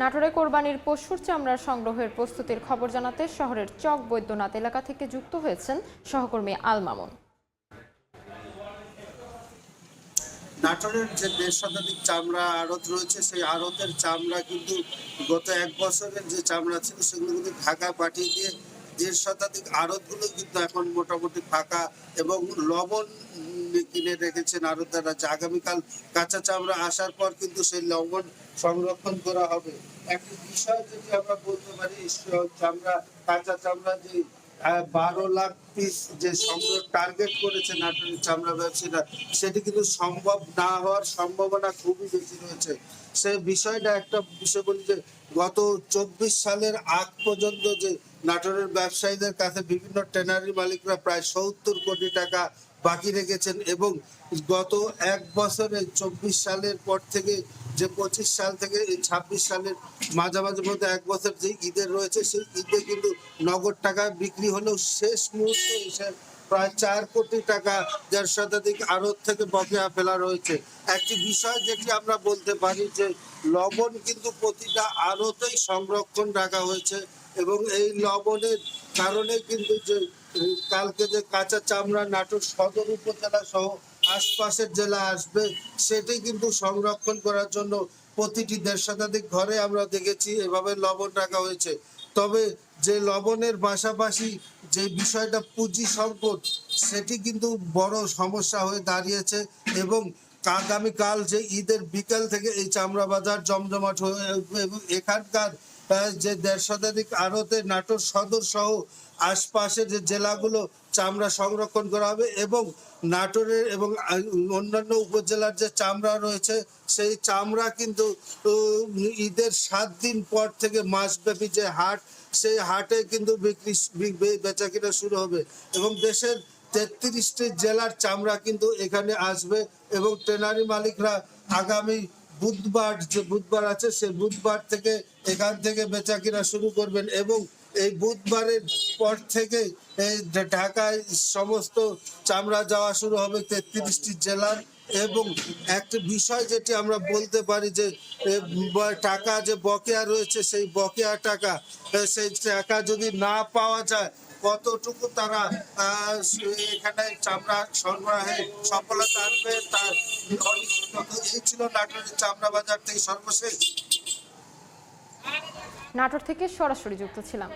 নাটোরে কোরবানির পশুর চামড়ার সংগ্রহের প্রস্তুতির খবর জানাতে শহরের চক বৈদ্যনাথ এলাকা থেকে যুক্ত হয়েছেন সহকর্মী আল মামুন। নাটোরের যে ১.৫ শতাধিক চামড়া আড়ত রয়েছে, সেই আড়তের চামড়া কিন্তু গত ১ বছরের যে চামড়া ছিল সেগুলো কিন্তু ঢাকা পাঠিয়ে দিয়ে ১.৫ শতাধিক আড়তগুলো কিন্তু এখন মোটামুটি ফাঁকা এবং লবণ কিনে রেখেছেন আড়তদাররা, যে আগামীকাল কাঁচা চামড়া আসার পর কিন্তু সেই লবণ সংরক্ষণ করা হবে। একটি বিষয় যদি আমরা বলতে পারি, চামড়া কাঁচা চামড়া যে ১২ লাখ পিস যে সংগ্রহ টার্গেট করেছে নাটোরের চামড়া ব্যবসায়ীরা, সেটি কিন্তু সম্ভব না হওয়ার সম্ভাবনা খুবই বেশি রয়েছে। সেই বিষয়টা একটা বিষয় বলি যে গত ২৪ সালের আগ পর্যন্ত যে নাটোরের ব্যবসায়ীদের কাছে বিভিন্ন ট্যানারি মালিকরা প্রায় ৭০ কোটি টাকা বাকি রেখেছেন এবং গত ১ বছরে ২৪ সালের পর থেকে যে ২৫ সাল থেকে এই ২৬ সালের মাঝামাঝি মধ্যে ১ বছর যে ঈদের রয়েছে, সেই ঈদে কিন্তু নগদ টাকা বিক্রি হলেও শেষ মুহূর্তে এসে প্রায় ৪ কোটি টাকা ১.৫ শতাধিক আড়ত থেকে বকেয়া ফেলা রয়েছে। একটি বিষয় যেটি আমরা বলতে পারি যে লবণ কিন্তু প্রতিটা আড়তেই সংরক্ষণ রাখা হয়েছে এবং এই লবণের কারণে কিন্তু যে কালকে যে কাঁচা চামড়া নাটোর সদর উপজেলা সহ আশপাশের জেলা আসবে, সেটি কিন্তু সংরক্ষণ করার জন্য প্রতিটি ১.৫ শতাধিক ঘরে আমরা দেখেছি এভাবে লবণ রাখা হয়েছে। তবে যে লবণের পাশাপাশি যে বিষয়টা পুঁজি সংকট, সেটি কিন্তু বড় সমস্যা হয়ে দাঁড়িয়েছে এবং আগামীকাল যে ঈদের বিকাল থেকে এই চামড়া বাজার জমজমাট হয়ে উঠবে এবং এখানকার যে ১.৫ শতাধিক আড়তে নাটোর সদর সহ আশপাশের যে জেলাগুলো চামড়া সংরক্ষণ করা হবে এবং নাটোরের এবং অন্যান্য উপজেলার যে চামড়া রয়েছে, সেই চামড়া কিন্তু ঈদের ৭ দিন পর থেকে মাসব্যাপী যে হাট, সেই হাটে কিন্তু বেচা কিনা শুরু হবে এবং দেশের ৩৩টি জেলার চামড়া কিন্তু এখানে আসবে এবং ট্যানারি মালিকরা আগামী বুধবার আছে, সেই বুধবার থেকে এখান থেকে বেচা কিনা শুরু করবেন এবং এই বুধবারের পর থেকে ঢাকায় সমস্ত চামড়া যাওয়া শুরু হবে ৩৩টি জেলার। এবং একটা বিষয় যেটি আমরা বলতে পারি যে টাকা যে বকেয়া রয়েছে, সেই বকেয়া টাকা, সেই টাকা যদি না পাওয়া যায়, কতটুকু তারা এখানে চামড়া সরবরাহে সফলতা আনবে তার এই ছিল নাটোরের চামড়া বাজার থেকে সর্বশেষ। নাটোর থেকে সরাসরি যুক্ত ছিলাম।